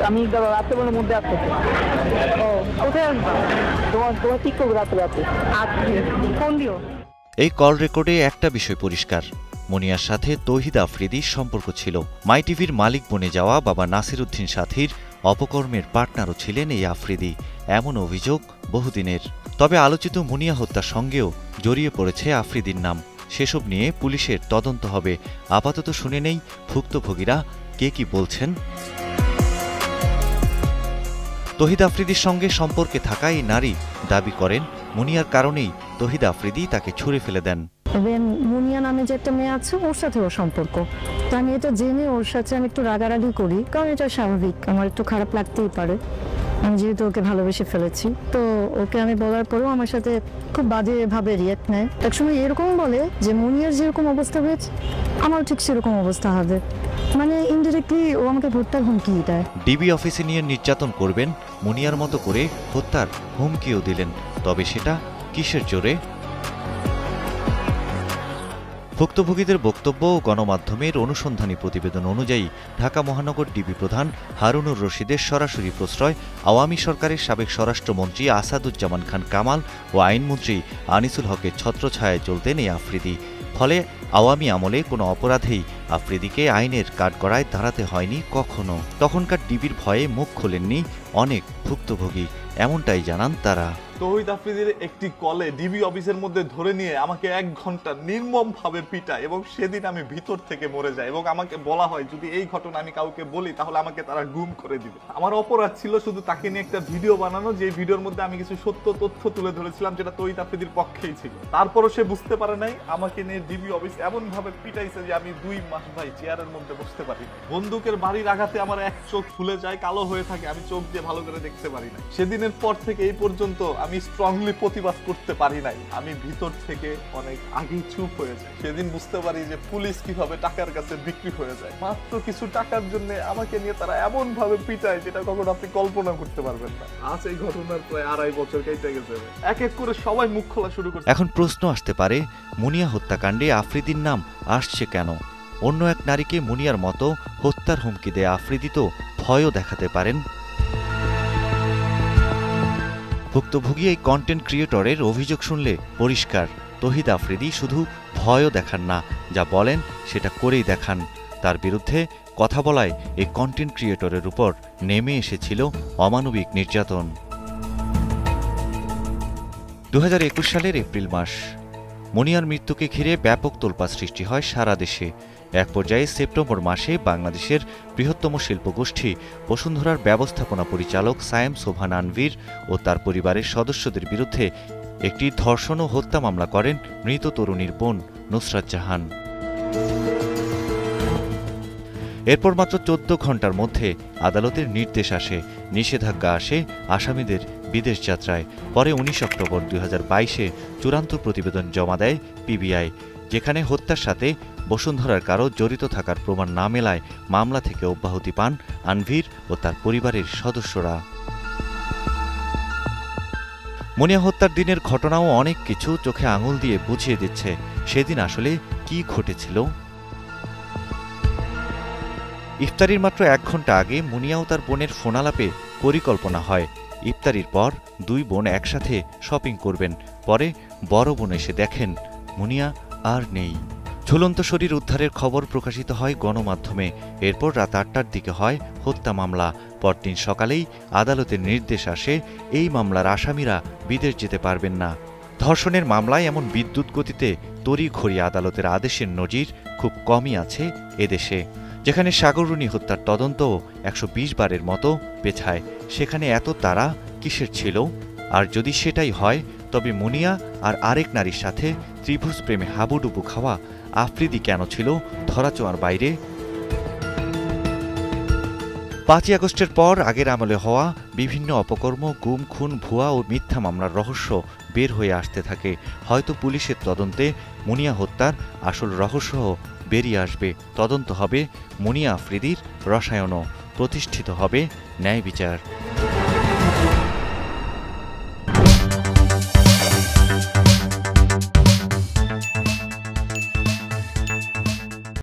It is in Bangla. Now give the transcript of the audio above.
আমি রাত্রেবেলার মধ্যে আসতেছি। ও কোথায় আসবা? তোমার ঠিক করবো রাতে। ফোন দিও। এই কল রেকর্ডে একটা বিষয় পরিষ্কার, মুনিয়ার সাথে তৌহিদ আফ্রিদির সম্পর্ক ছিল। মাই টিভির মালিক বনে যাওয়া বাবা নাসির উদ্দিন সাথীর অপকর্মের পার্টনারও ছিলেন এই আফ্রিদি, এমন অভিযোগ বহুদিনের। তবে আলোচিত মুনিয়া হত্যার সঙ্গেও জড়িয়ে পড়েছে আফ্রিদির নাম। সেসব নিয়ে পুলিশের তদন্ত হবে। আপাতত শুনে নেই ভুক্তভোগীরা কে কি বলছেন। তৌহিদ আফ্রিদির সঙ্গে সম্পর্কে থাকা এই নারী দাবি করেন মুনিয়ার কারণেই তৌহিদ আফ্রিদি তাকে ছুঁড়ে ফেলে দেন। মুনিয়া নামে যে একটা মেয়ে আছে, ওর সাথে ওর সম্পর্ক। তো আমি এটা জেনে ওর সাথে আমি একটু রাগারাগি করি, কারণ এটা স্বাভাবিক, আমার একটু খারাপ লাগতেই পারে, আমি যেহেতু ওকে ভালোবেসে ফেলেছি। তো ওকে আমি বলার পরেও আমার সাথে খুব বাজেভাবে রিয়াক্ট নেয়। একসময় এরকম বলে যে মুনিয়ার যেরকম অবস্থা হয়েছে আমারও ঠিক সেরকম অবস্থা হবে, মানে ইনডিরেক্টলি ও আমাকে হত্যার হুমকি দেয়। ডিবি অফিসে নিয়ে নির্যাতন করবেন, মুনিয়ার মতো করে হত্যার হুমকিও দিলেন। তবে সেটা কিসের জোরে? ভুক্তভোগীদের বক্তব্য ও গণমাধ্যমের অনুসন্ধানী প্রতিবেদন অনুযায়ী ঢাকা মহানগর ডিবি প্রধান হারুনুর রশিদের সরাসরি প্রশ্রয়, আওয়ামী সরকারের সাবেক স্বরাষ্ট্রমন্ত্রী আসাদুজ্জামান খান কামাল ও আইনমন্ত্রী আনিসুল হকের ছত্রছায়ায় চলতেন এই আফ্রিদি। ফলে আওয়ামী আমলে কোনো অপরাধেই আফ্রিদিকে আইনের কাঠগড়ায় দাঁড়াতে হয়নি কখনো। তখনকার ডিবির ভয়ে মুখ খোলেননি অনেক ভুক্তভোগী, এমনটাই জানান তারা। তৌহিদ আফ্রিদির একটি কলে ডিবি অফিসের মধ্যে ধরে নিয়ে আমাকে 1 ঘন্টা নির্মমভাবে পিটায় এবং সেদিন আমি ভিতর থেকে মরে যাই এবং আমাকে বলা হয় যদি এই ঘটনা আমি কাউকে বলি তাহলে আমাকে তারা গুম করে দিবে। আমার অপরাধ ছিল শুধু তাকে নিয়ে একটা ভিডিও বানানো, যে ভিডিওর মধ্যে আমি কিছু সত্য তথ্য তুলে ধরেছিলাম যেটা তৌহিদ আফ্রিদির পক্ষেই ছিল। তারপরও সে বুঝতে পারে নাই, আমাকে নিয়ে ডিবি অফিস এমন ভাবে পিটাইছে যে আমি 2 মাস ভাই চেয়ারের মধ্যে বসতে পারি। বন্দুকের বাড়ির আঘাতে আমার এক চোখ ফুলে যায়, কালো হয়ে থাকে, আমি চোখ দিয়ে ভালো করে দেখতে পারি না। সেদিনের পর থেকে এই পর্যন্ত আমি স্ট্রংলি প্রতিবাদ করতে পারি নাই, আমি ভিতর থেকে অনেক আগেই চুপ হয়ে যাই। সেদিন বুঝতে পারি যে পুলিশ কিভাবে টাকার কাছে বিক্রি হয়ে যায়। মাত্র কিছু টাকার জন্য আমাকে নিয়ে তারা এমন ভাবে পিটায় যেটা কখনো আপনি কল্পনা করতে পারবেন না। আজ এই ঘটনার প্রায় 2.5 বছর কেটে গেছে, এক এক করে সবাই মুখ খোলা শুরু করছে। এখন প্রশ্ন আসতে পারে, মুনিয়া হত্যাকাণ্ডে আফ্রিদির নাম আসছে কেন? অন্য এক নারীকে মুনিয়ার মতো হত্যার হুমকি দেয়া আফ্রিদি তো ভয়ও দেখাতে পারেন। ভুক্তভোগী এই কন্টেন্ট ক্রিয়েটরের অভিযোগ শুনলে পরিষ্কার, তৌহিদ আফ্রিদি শুধু ভয়ও দেখান না, যা বলেন সেটা করেই দেখান। তার বিরুদ্ধে কথা বলায় এই কন্টেন্ট ক্রিয়েটরের উপর নেমে এসেছিল অমানবিক নির্যাতন। 2021 সালের এপ্রিল মাস, মুনিয়ার মৃত্যুকে ঘিরে ব্যাপক তোলপাড় সৃষ্টি হয় সারা দেশে। এক পর্যায়ে সেপ্টেম্বর মাসে বাংলাদেশের বৃহত্তম শিল্পগোষ্ঠী বসুন্ধরার ব্যবস্থাপনা পরিচালক সায়েম সোবহান আনভীর ও তার পরিবারের সদস্যদের বিরুদ্ধে একটি ধর্ষণ ও হত্যা মামলা করেন মৃত তরুণীর বোন নুসরাত জাহান। এরপর মাত্র 14 ঘণ্টার মধ্যে আদালতের নির্দেশ আসে, নিষেধাজ্ঞা আসে আসামিদের বিদেশ যাত্রায়। পরে 19 অক্টোবর 2022-এ চূড়ান্ত প্রতিবেদন জমা দেয় পিবিআই, যেখানে হত্যার সাথে বসুন্ধরার কারো জড়িত থাকার প্রমাণ না মেলায় মামলা থেকে অব্যাহতি পান আনভীর ও তার পরিবারের সদস্যরা। মুনিয়া হত্যার দিনের ঘটনাও অনেক কিছু চোখে আঙুল দিয়ে বুঝিয়ে দিচ্ছে সেদিন আসলে কি ঘটেছিল। ইফতারির মাত্র 1 ঘণ্টা আগে মুনিয়া ও তার বোনের ফোনালাপে পরিকল্পনা হয়। ইফতারির পর 2 বোন একসাথে শপিং করবেন। পরে বড় বোন এসে দেখেন মুনিয়া আর নেই। ঝুলন্ত শরীর উদ্ধারের খবর প্রকাশিত হয় গণমাধ্যমে। এরপর রাত 8টার দিকে হয় হত্যা মামলা। পরদিন সকালেই আদালতের নির্দেশ আসে, এই মামলার আসামিরা বিদেশ যেতে পারবেন না। ধর্ষণের মামলায় এমন বিদ্যুৎ গতিতে তড়িঘড়ি আদালতের আদেশের নজির খুব কমই আছে এদেশে। যেখানে সাগররুনি হত্যার তদন্ত 120 বারের মতো পেছায়, সেখানে এত তাড়া কিসের ছিল? আর যদি সেটাই হয়, তবে মুনিয়া আর আরেক নারীর সাথে ত্রিভুজ প্রেমে হাবুডুবু খাওয়া আফ্রিদি কেন ছিল ধরাছোঁয়ার বাইরে? 5ই আগস্টের পর আগের আমলে হওয়া বিভিন্ন অপকর্ম, গুম, খুন, ভুয়া ও মিথ্যা মামলার রহস্য বের হয়ে আসতে থাকে। হয়তো পুলিশের তদন্তে মুনিয়া হত্যার আসল রহস্য বেরিয়ে আসবে। তদন্ত হবে মুনিয়া আফ্রিদির রসায়নও, প্রতিষ্ঠিত হবে ন্যায় বিচার।